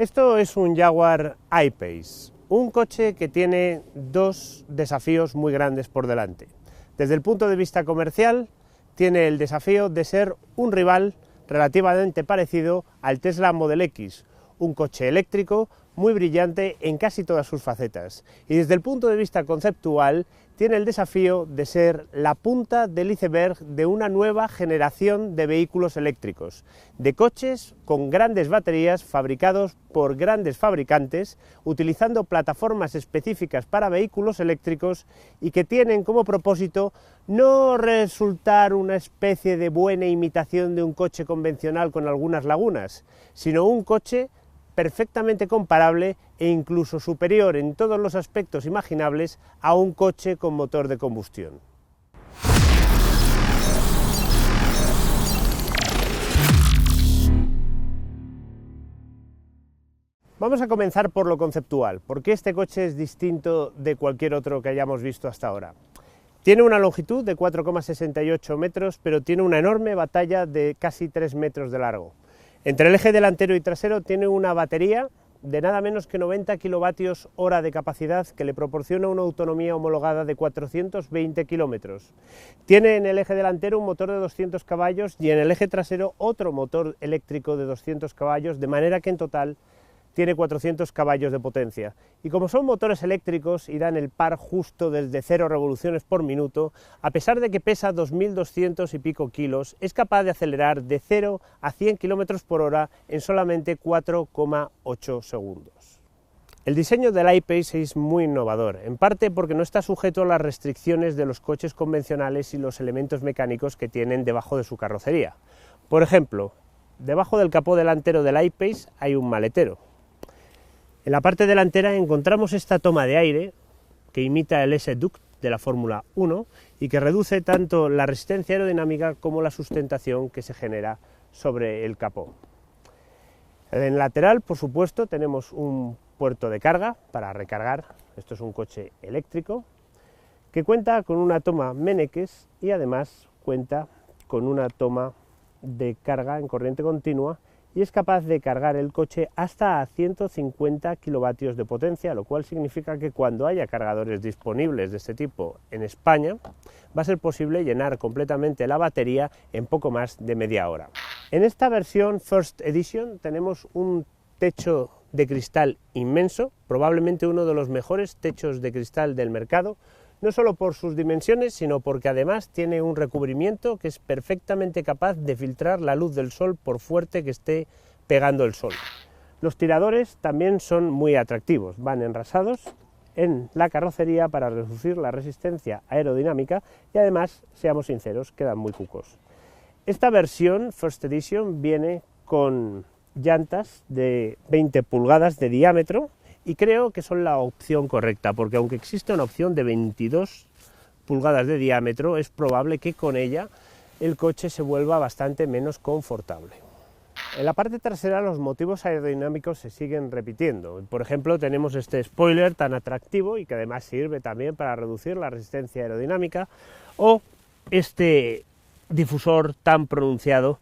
Esto es un Jaguar I-Pace, un coche que tiene dos desafíos muy grandes por delante. Desde el punto de vista comercial, tiene el desafío de ser un rival relativamente parecido al Tesla Model X, un coche eléctrico muy brillante en casi todas sus facetas. Y desde el punto de vista conceptual, tiene el desafío de ser la punta del iceberg de una nueva generación de vehículos eléctricos, de coches con grandes baterías fabricados por grandes fabricantes, utilizando plataformas específicas para vehículos eléctricos y que tienen como propósito no resultar una especie de buena imitación de un coche convencional con algunas lagunas, sino un coche perfectamente comparable e incluso superior en todos los aspectos imaginables a un coche con motor de combustión. Vamos a comenzar por lo conceptual, porque este coche es distinto de cualquier otro que hayamos visto hasta ahora. Tiene una longitud de 4,68 metros, pero tiene una enorme batalla de casi 3 metros de largo. Entre el eje delantero y trasero tiene una batería de nada menos que 90 kilovatios hora de capacidad que le proporciona una autonomía homologada de 420 kilómetros. Tiene en el eje delantero un motor de 200 caballos y en el eje trasero otro motor eléctrico de 200 caballos, de manera que en total tiene 400 caballos de potencia. Y como son motores eléctricos y dan el par justo desde 0 revoluciones por minuto, a pesar de que pesa 2.200 y pico kilos, es capaz de acelerar de 0 a 100 km por hora en solamente 4,8 segundos. El diseño del I-Pace es muy innovador, en parte porque no está sujeto a las restricciones de los coches convencionales y los elementos mecánicos que tienen debajo de su carrocería. Por ejemplo, debajo del capó delantero del I-Pace hay un maletero. En la parte delantera encontramos esta toma de aire que imita el S-Duct de la Fórmula 1 y que reduce tanto la resistencia aerodinámica como la sustentación que se genera sobre el capó. En el lateral, por supuesto, tenemos un puerto de carga para recargar. Esto es un coche eléctrico que cuenta con una toma Mennekes y además cuenta con una toma de carga en corriente continua y es capaz de cargar el coche hasta a 150 kilovatios de potencia, lo cual significa que cuando haya cargadores disponibles de este tipo en España, va a ser posible llenar completamente la batería en poco más de media hora. En esta versión First Edition tenemos un techo de cristal inmenso, probablemente uno de los mejores techos de cristal del mercado, no solo por sus dimensiones, sino porque además tiene un recubrimiento que es perfectamente capaz de filtrar la luz del sol por fuerte que esté pegando el sol. Los tiradores también son muy atractivos, van enrasados en la carrocería para reducir la resistencia aerodinámica y además, seamos sinceros, quedan muy cucos. Esta versión First Edition viene con llantas de 20 pulgadas de diámetro, y creo que son la opción correcta, porque aunque existe una opción de 22 pulgadas de diámetro, es probable que con ella el coche se vuelva bastante menos confortable. En la parte trasera los motivos aerodinámicos se siguen repitiendo. Por ejemplo, tenemos este spoiler tan atractivo y que además sirve también para reducir la resistencia aerodinámica, o este difusor tan pronunciado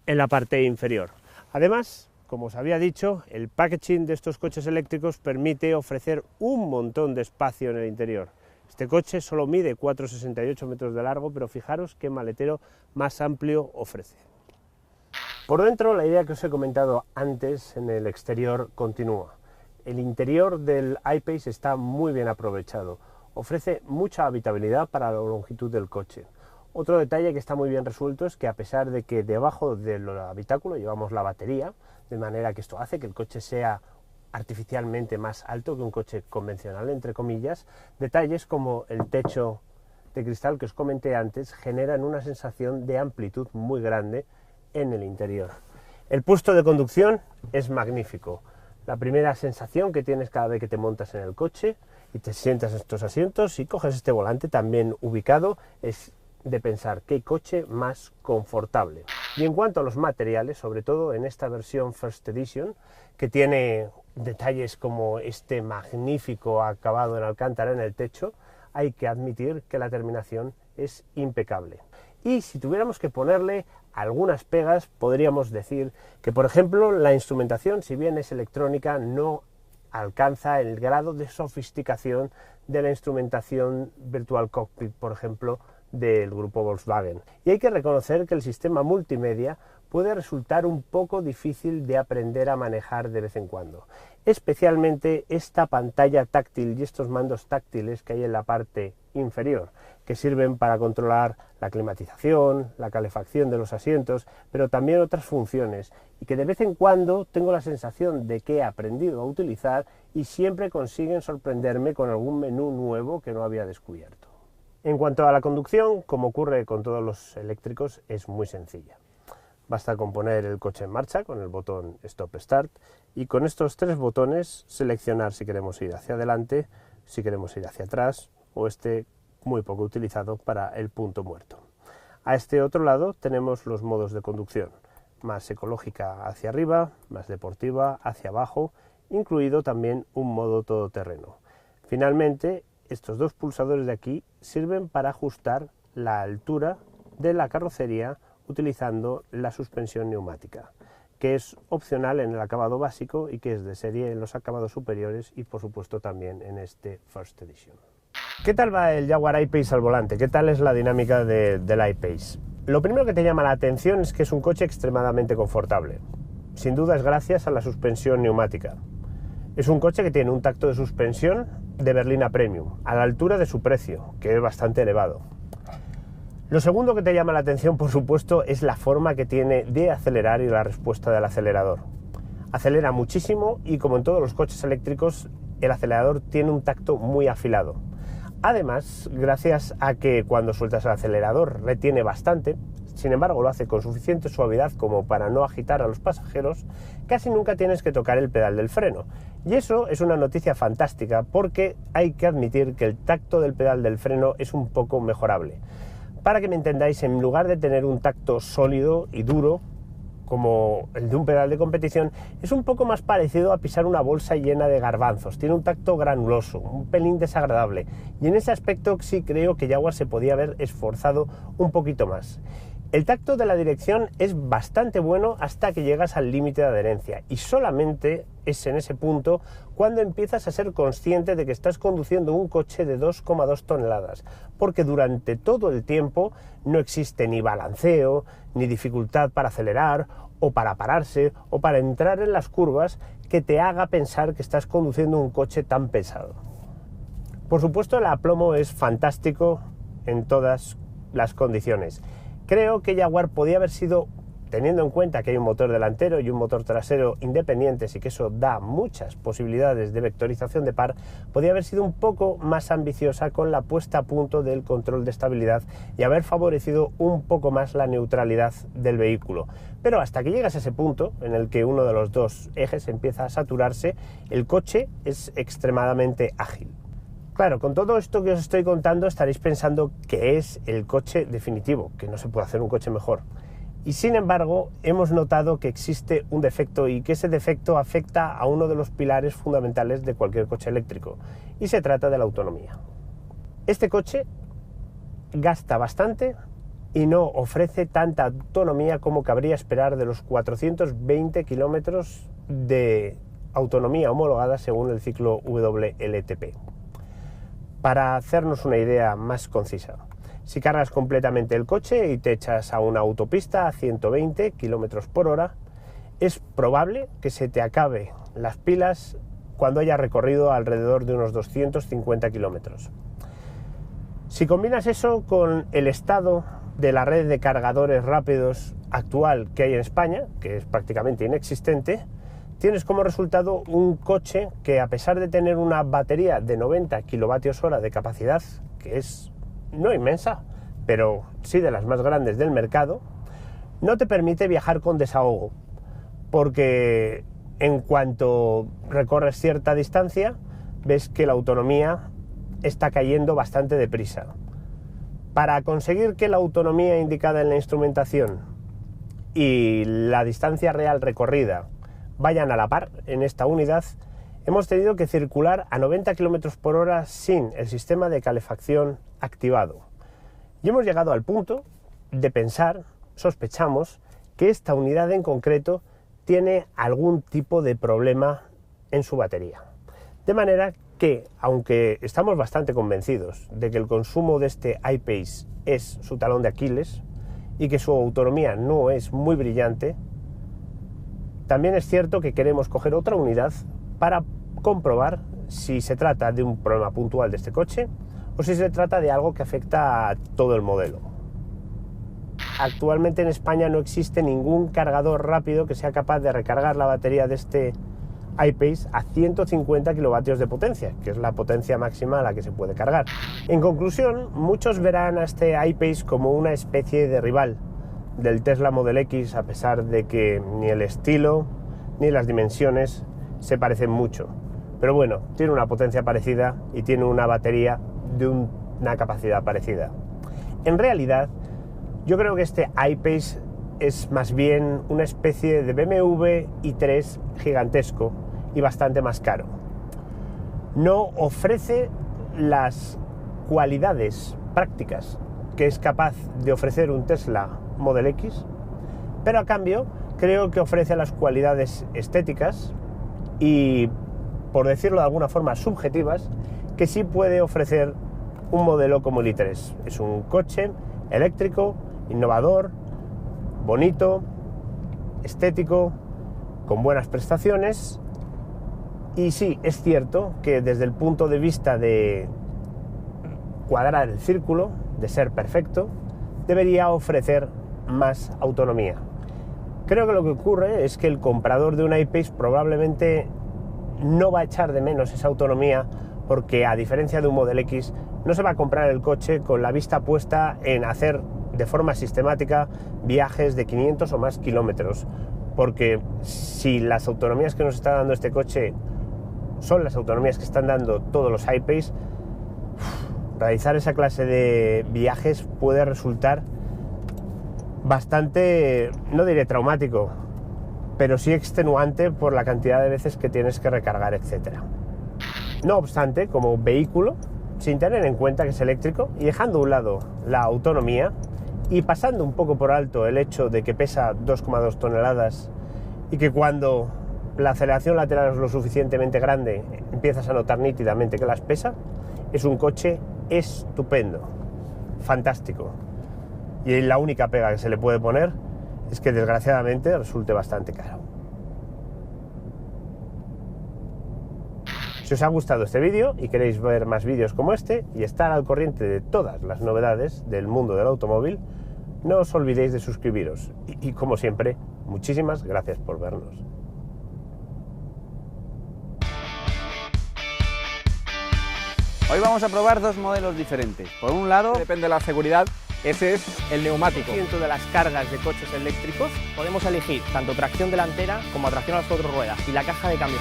en la parte inferior. Además, como os había dicho, el packaging de estos coches eléctricos permite ofrecer un montón de espacio en el interior. Este coche solo mide 4,68 metros de largo, pero fijaros qué maletero más amplio ofrece. Por dentro, la idea que os he comentado antes en el exterior continúa. El interior del I-Pace está muy bien aprovechado, ofrece mucha habitabilidad para la longitud del coche. Otro detalle que está muy bien resuelto es que a pesar de que debajo del habitáculo llevamos la batería, de manera que esto hace que el coche sea artificialmente más alto que un coche convencional, entre comillas, detalles como el techo de cristal que os comenté antes generan una sensación de amplitud muy grande en el interior. El puesto de conducción es magnífico. La primera sensación que tienes cada vez que te montas en el coche y te sientas en estos asientos y coges este volante también ubicado es de pensar qué coche más confortable. Y en cuanto a los materiales, sobre todo en esta versión First Edition, que tiene detalles como este magnífico acabado en alcántara en el techo, hay que admitir que la terminación es impecable. Y si tuviéramos que ponerle algunas pegas, podríamos decir que, por ejemplo, la instrumentación, si bien es electrónica, no alcanza el grado de sofisticación de la instrumentación Virtual Cockpit, por ejemplo, del grupo Volkswagen. Y hay que reconocer que el sistema multimedia puede resultar un poco difícil de aprender a manejar de vez en cuando. Especialmente esta pantalla táctil y estos mandos táctiles que hay en la parte inferior, que sirven para controlar la climatización, la calefacción de los asientos, pero también otras funciones, y que de vez en cuando tengo la sensación de que he aprendido a utilizar y siempre consiguen sorprenderme con algún menú nuevo que no había descubierto. En cuanto a la conducción, como ocurre con todos los eléctricos, es muy sencilla. Basta con poner el coche en marcha con el botón Stop Start y con estos tres botones seleccionar si queremos ir hacia adelante, si queremos ir hacia atrás o muy poco utilizado para el punto muerto. A este otro lado tenemos los modos de conducción, más ecológica hacia arriba, más deportiva hacia abajo, incluido también un modo todoterreno. Finalmente, estos dos pulsadores de aquí sirven para ajustar la altura de la carrocería utilizando la suspensión neumática, que es opcional en el acabado básico y que es de serie en los acabados superiores y por supuesto también en este First Edition. ¿Qué tal va el Jaguar I-Pace al volante? ¿Qué tal es la dinámica del I-Pace? Lo primero que te llama la atención es que es un coche extremadamente confortable. Sin duda es gracias a la suspensión neumática. Es un coche que tiene un tacto de suspensión de berlina premium, a la altura de su precio, que es bastante elevado. Lo segundo que te llama la atención, por supuesto, es la forma que tiene de acelerar y la respuesta del acelerador. Acelera muchísimo y, como en todos los coches eléctricos, el acelerador tiene un tacto muy afilado. Además, gracias a que cuando sueltas el acelerador retiene bastante, sin embargo lo hace con suficiente suavidad como para no agitar a los pasajeros, casi nunca tienes que tocar el pedal del freno. Y eso es una noticia fantástica porque hay que admitir que el tacto del pedal del freno es un poco mejorable. Para que me entendáis, en lugar de tener un tacto sólido y duro, como el de un pedal de competición, es un poco más parecido a pisar una bolsa llena de garbanzos. Tiene un tacto granuloso, un pelín desagradable. Y en ese aspecto sí creo que Jaguar se podía haber esforzado un poquito más. El tacto de la dirección es bastante bueno hasta que llegas al límite de adherencia y solamente es en ese punto cuando empiezas a ser consciente de que estás conduciendo un coche de 2,2 toneladas, porque durante todo el tiempo no existe ni balanceo, ni dificultad para acelerar o para pararse o para entrar en las curvas que te haga pensar que estás conduciendo un coche tan pesado. Por supuesto, el aplomo es fantástico en todas las condiciones. Creo que Jaguar podía haber sido, teniendo en cuenta que hay un motor delantero y un motor trasero independientes y que eso da muchas posibilidades de vectorización de par, podía haber sido un poco más ambiciosa con la puesta a punto del control de estabilidad y haber favorecido un poco más la neutralidad del vehículo. Pero hasta que llegas a ese punto en el que uno de los dos ejes empieza a saturarse, el coche es extremadamente ágil. Claro, con todo esto que os estoy contando estaréis pensando que es el coche definitivo, que no se puede hacer un coche mejor. Y sin embargo, hemos notado que existe un defecto y que ese defecto afecta a uno de los pilares fundamentales de cualquier coche eléctrico, y se trata de la autonomía. Este coche gasta bastante y no ofrece tanta autonomía como cabría esperar de los 420 kilómetros de autonomía homologada según el ciclo WLTP. Para hacernos una idea más concisa, si cargas completamente el coche y te echas a una autopista a 120 km por hora, es probable que se te acabe las pilas cuando hayas recorrido alrededor de unos 250 kilómetros. Si combinas eso con el estado de la red de cargadores rápidos actual que hay en España, que es prácticamente inexistente, tienes como resultado un coche que, a pesar de tener una batería de 90 kWh de capacidad, que es no inmensa, pero sí de las más grandes del mercado, no te permite viajar con desahogo, porque en cuanto recorres cierta distancia, ves que la autonomía está cayendo bastante deprisa. Para conseguir que la autonomía indicada en la instrumentación y la distancia real recorrida vayan a la par en esta unidad, hemos tenido que circular a 90 km por hora sin el sistema de calefacción activado. Y hemos llegado al punto de pensar, sospechamos, que esta unidad en concreto tiene algún tipo de problema en su batería. De manera que, aunque estamos bastante convencidos de que el consumo de este I-Pace es su talón de Aquiles y que su autonomía no es muy brillante, también es cierto que queremos coger otra unidad para comprobar si se trata de un problema puntual de este coche o si se trata de algo que afecta a todo el modelo. Actualmente en España no existe ningún cargador rápido que sea capaz de recargar la batería de este I-Pace a 150 kilovatios de potencia, que es la potencia máxima a la que se puede cargar. En conclusión, muchos verán a este I-Pace como una especie de rival del Tesla Model X, a pesar de que ni el estilo ni las dimensiones se parecen mucho. Pero bueno, tiene una potencia parecida y tiene una batería de una capacidad parecida. En realidad, yo creo que este I-Pace es más bien una especie de BMW i3 gigantesco y bastante más caro. No ofrece las cualidades prácticas que es capaz de ofrecer un Tesla Model X, pero a cambio creo que ofrece las cualidades estéticas y, por decirlo de alguna forma, subjetivas, que sí puede ofrecer un modelo como el i3. Es un coche eléctrico, innovador, bonito, estético, con buenas prestaciones, y sí, es cierto que desde el punto de vista de cuadrar el círculo, de ser perfecto, debería ofrecer más autonomía. Creo que lo que ocurre es que el comprador de un I-Pace probablemente no va a echar de menos esa autonomía, porque a diferencia de un Model X no se va a comprar el coche con la vista puesta en hacer de forma sistemática viajes de 500 o más kilómetros, porque si las autonomías que nos está dando este coche son las autonomías que están dando todos los I-Pace, realizar esa clase de viajes puede resultar bastante, no diré traumático, pero sí extenuante por la cantidad de veces que tienes que recargar, etc. No obstante, como vehículo, sin tener en cuenta que es eléctrico y dejando a un lado la autonomía y pasando un poco por alto el hecho de que pesa 2,2 toneladas y que cuando la aceleración lateral es lo suficientemente grande empiezas a notar nítidamente que las pesa, es un coche estupendo, fantástico. Y la única pega que se le puede poner es que desgraciadamente resulte bastante caro. Si os ha gustado este vídeo y queréis ver más vídeos como este y estar al corriente de todas las novedades del mundo del automóvil, no os olvidéis de suscribiros. Y como siempre, muchísimas gracias por vernos. Hoy vamos a probar dos modelos diferentes. Por un lado, Depende de la seguridad, ese es el neumático. Dentro de las cargas de coches eléctricos podemos elegir tanto tracción delantera como tracción a las cuatro ruedas y la caja de cambio.